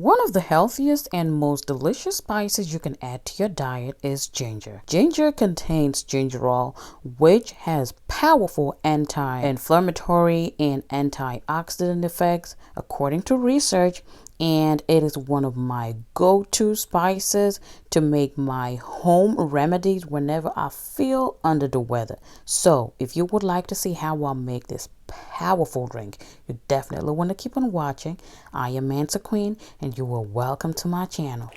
One of the healthiest and most delicious spices you can add to your diet is ginger. Ginger contains gingerol, which has powerful anti-inflammatory and antioxidant effects, according to research, and it is one of my go-to spices to make my home remedies whenever I feel under the weather. So if you would like to see how I make this powerful drink, you definitely want to keep on watching. I am Mansa Queen, and you are welcome to my channel.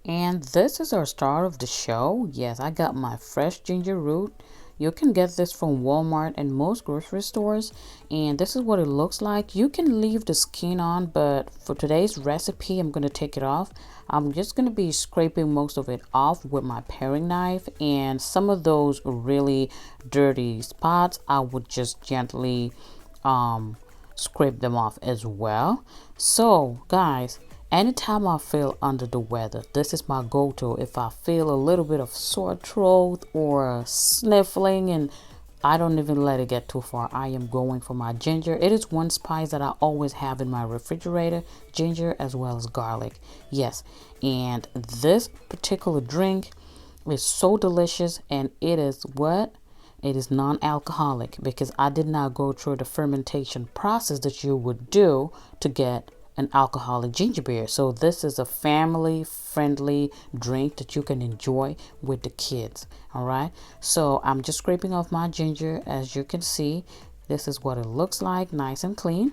And this is our start of the show. Yes, I got my fresh ginger root. You can get this from Walmart and most grocery stores, and this is what it looks like. You can leave the skin on, but for today's recipe I'm going to take it off. I'm just going to be scraping most of it off with my paring knife, and some of those really dirty spots I would just gently scrape them off as well. So guys, anytime I feel under the weather, this is my go-to. If I feel a little bit of sore throat or sniffling, and I don't even let it get too far, I am going for my ginger. It is one spice that I always have in my refrigerator, ginger as well as garlic. Yes, and this particular drink is so delicious, and it is what? It is non-alcoholic because I did not go through the fermentation process that you would do to get an alcoholic ginger beer. So this is a family friendly drink that you can enjoy with the kids. All right, so I'm just scraping off my ginger. As you can see, this is what it looks like, nice and clean.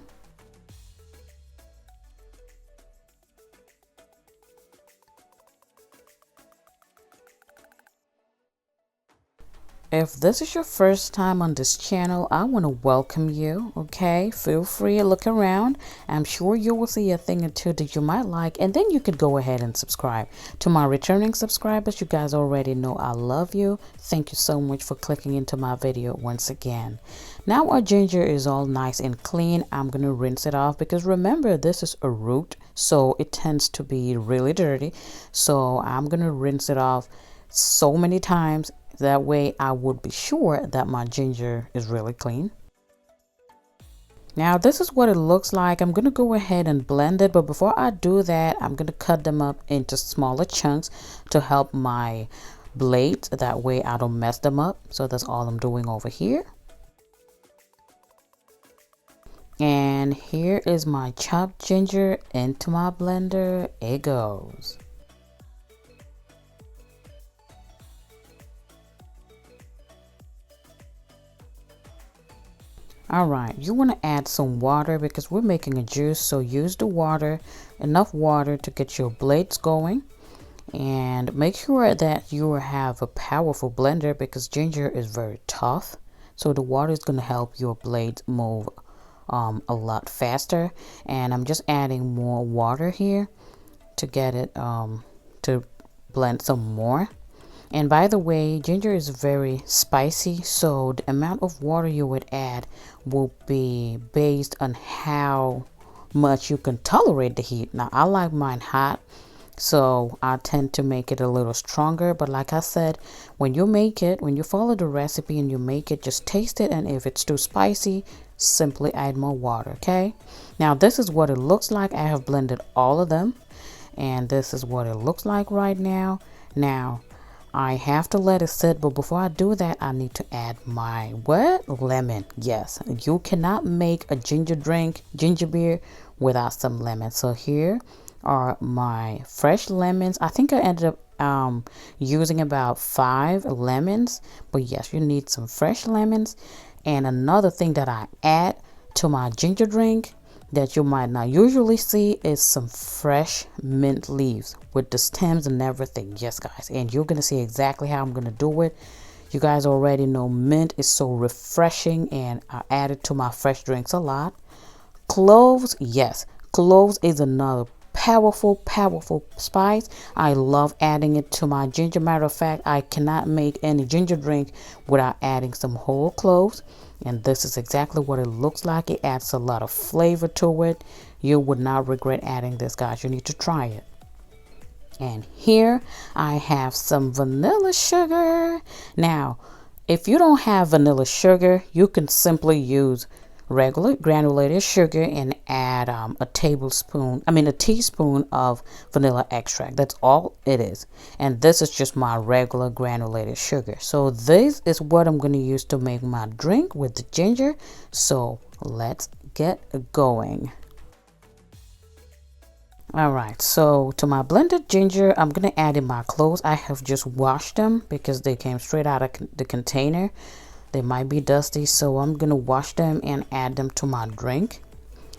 If this is your first time on this channel, I want to welcome you. Okay, feel free to look around. I'm sure you will see a thing or two that you might like, and then you could go ahead and subscribe. To my returning subscribers, you guys already know I love you. Thank you so much for clicking into my video once again. Now our ginger is all nice and clean. I'm going to rinse it off because remember, this is a root, so it tends to be really dirty. So I'm going to rinse it off so many times. That way I would be sure that my ginger is really clean. Now this is what it looks like. I'm going to go ahead and blend it, but before I do that, I'm going to cut them up into smaller chunks to help my blades. That way I don't mess them up. So that's all I'm doing over here. And here is my chopped ginger into my blender. It goes. All right, you want to add some water because we're making a juice, so use the water, enough water to get your blades going, and make sure that you have a powerful blender because ginger is very tough, so the water is going to help your blades move a lot faster. And I'm just adding more water here to get it to blend some more. And by the way, ginger is very spicy, so the amount of water you would add will be based on how much you can tolerate the heat. Now, I like mine hot, so I tend to make it a little stronger. But like I said, when you follow the recipe and you make it, just taste it. And if it's too spicy, simply add more water, okay? Now, this is what it looks like. I have blended all of them, and this is what it looks like right now. Now, I have to let it sit, but before I do that, I need to add my lemon. Yes, you cannot make a ginger beer without some lemon. So here are my fresh lemons. I think I ended up using about 5 lemons, but yes, you need some fresh lemons. And another thing that I add to my ginger drink that you might not usually see is some fresh mint leaves with the stems and everything. Yes guys, and you're gonna see exactly how I'm gonna do it. You guys already know mint is so refreshing, and I add it to my fresh drinks a lot. Cloves, yes, cloves is another powerful spice. I love adding it to my ginger. Matter of fact, I cannot make any ginger drink without adding some whole cloves. And this is exactly what it looks like. It adds a lot of flavor to it. You would not regret adding this, guys. You need to try it. And here I have some vanilla sugar. Now, if you don't have vanilla sugar, you can simply use regular granulated sugar and add a teaspoon of vanilla extract. That's all it is. And this is just my regular granulated sugar. So this is what I'm going to use to make my drink with the ginger. So let's get going. All right, so to my blended ginger, I'm going to add in my cloves. I have just washed them because they came straight out of the container. They might be dusty, so I'm going to wash them and add them to my drink.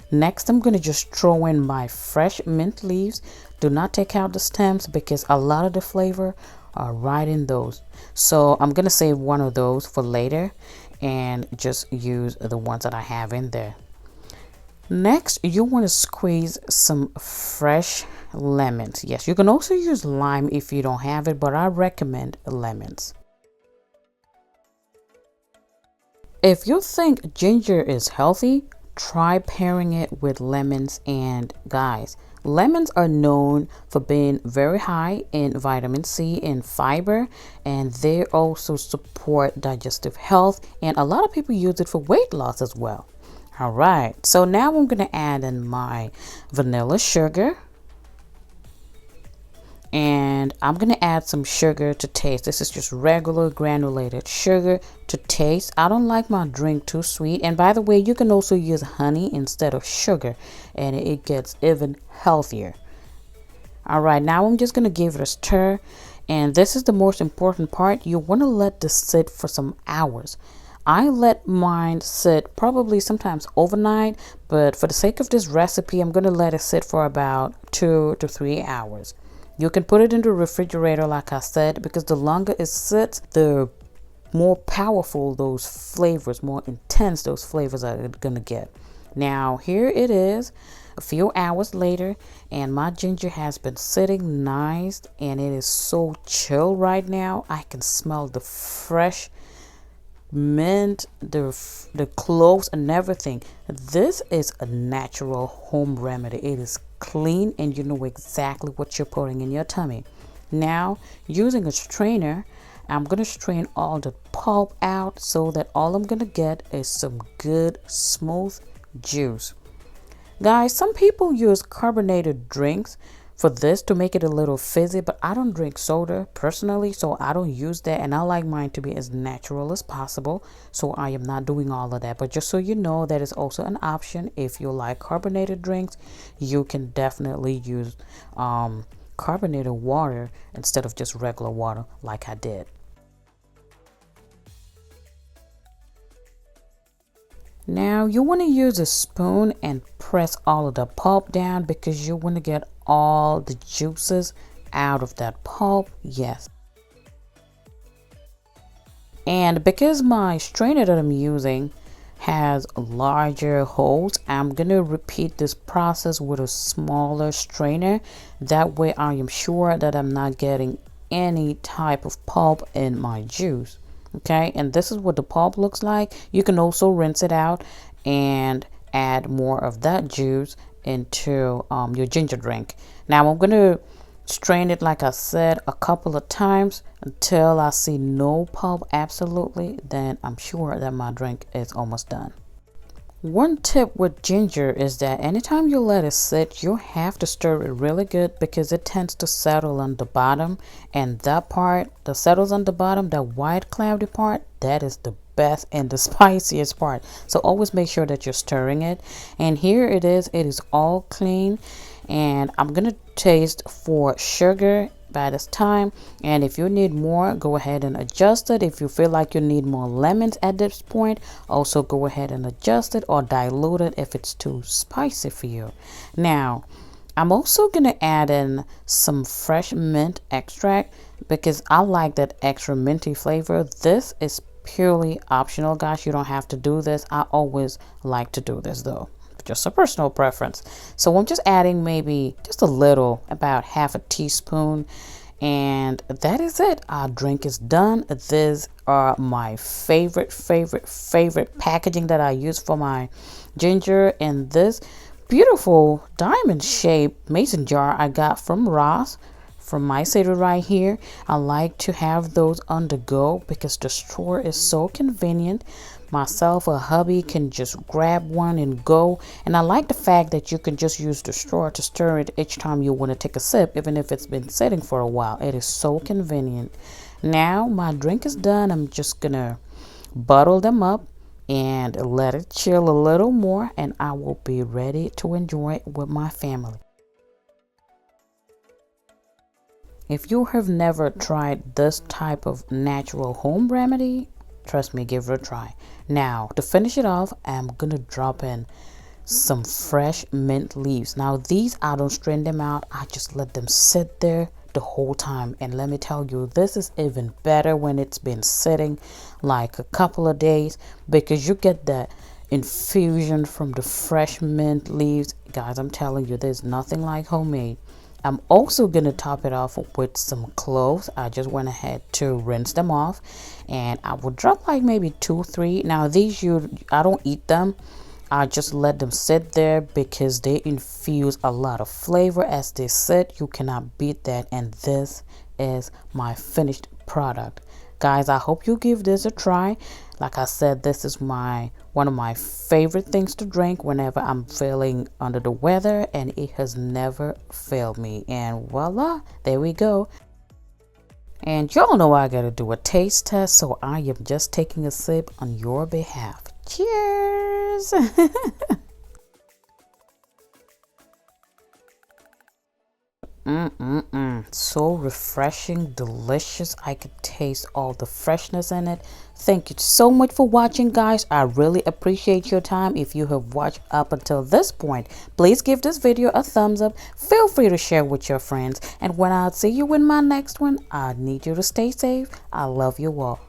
Next, I'm going to just throw in my fresh mint leaves. Do not take out the stems because a lot of the flavor are right in those. So I'm going to save one of those for later and just use the ones that I have in there. Next, you want to squeeze some fresh lemons. Yes, you can also use lime if you don't have it, but I recommend lemons. If you think ginger is healthy, try pairing it with lemons. And guys, lemons are known for being very high in vitamin C and fiber, and they also support digestive health, and a lot of people use it for weight loss as well. All right, so now I'm going to add in my vanilla sugar, and I'm going to add some sugar to taste. This is just regular granulated sugar to taste. I don't like my drink too sweet. And by the way, you can also use honey instead of sugar, and it gets even healthier. All right, now I'm just going to give it a stir, and this is the most important part. You want to let this sit for some hours. I let mine sit probably sometimes overnight, but for the sake of this recipe, I'm going to let it sit for about 2 to 3 hours. You can put it in the refrigerator, like I said, because the longer it sits, the more powerful those flavors, more intense those flavors are going to get. Now, here it is a few hours later, and my ginger has been sitting nice, and it is so chill right now. I can smell the fresh mint, the cloves and everything. This is a natural home remedy. It is clean and you know exactly what you're putting in your tummy. Now, using a strainer, I'm going to strain all the pulp out so that all I'm going to get is some good smooth juice. Guys, some people use carbonated drinks for this to make it a little fizzy, but I don't drink soda personally, so I don't use that, and I like mine to be as natural as possible, so I am not doing all of that. But just so you know, that is also an option. If you like carbonated drinks, you can definitely use carbonated water instead of just regular water like I did. Now you want to use a spoon and press all of the pulp down because you want to get all the juices out of that pulp. Yes. And because my strainer that I'm using has larger holes, I'm going to repeat this process with a smaller strainer. That way I am sure that I'm not getting any type of pulp in my juice. Okay, and this is what the pulp looks like. You can also rinse it out and add more of that juice into your ginger drink. Now I'm going to strain it, like I said, a couple of times until I see no pulp absolutely. Then I'm sure that my drink is almost done. One tip with ginger is that anytime you let it sit, you have to stir it really good because it tends to settle on the bottom, and that part that settles on the bottom, that white cloudy part, that is the best and the spiciest part. So always make sure that you're stirring it. And here it is all clean, and I'm gonna taste for sugar by this time, and if you need more, go ahead and adjust it. If you feel like you need more lemons at this point, also go ahead and adjust it or dilute it if it's too spicy for you. Now I'm also gonna add in some fresh mint extract because I like that extra minty flavor. This is purely optional, guys. You don't have to do this. I always like to do this though, just a personal preference. So I'm just adding maybe just a little, about half a teaspoon, and that is it. Our drink is done. These are my favorite packaging that I use for my ginger, and this beautiful diamond shaped mason jar I got from Ross from my city right here. I like to have those on the go because the straw is so convenient. Myself or hubby can just grab one and go. And I like the fact that you can just use the straw to stir it each time you want to take a sip, even if it's been sitting for a while. It is so convenient. Now my drink is done. I'm just gonna bottle them up and let it chill a little more, and I will be ready to enjoy it with my family. If you have never tried this type of natural home remedy, trust me, give it a try. Now, to finish it off, I'm gonna drop in some fresh mint leaves. Now, these, I don't strain them out, I just let them sit there the whole time. And let me tell you, this is even better when it's been sitting like a couple of days, because you get that infusion from the fresh mint leaves. Guys, I'm telling you, there's nothing like homemade. I'm also gonna top it off with some cloves. I just went ahead to rinse them off, and I will drop like maybe 2-3. Now these, I don't eat them, I just let them sit there because they infuse a lot of flavor as they sit. You cannot beat that. And this is my finished product. Guys, I hope you give this a try. Like I said, this is one of my favorite things to drink whenever I'm feeling under the weather, and it has never failed me. And voila, there we go. And y'all know I gotta do a taste test, so I am just taking a sip on your behalf. Cheers! So refreshing, delicious. I could taste all the freshness in it. Thank you so much for watching, guys. I really appreciate your time. If you have watched up until this point, please give this video a thumbs up. Feel free to share with your friends. And when I see you in my next one, I need you to stay safe. I love you all.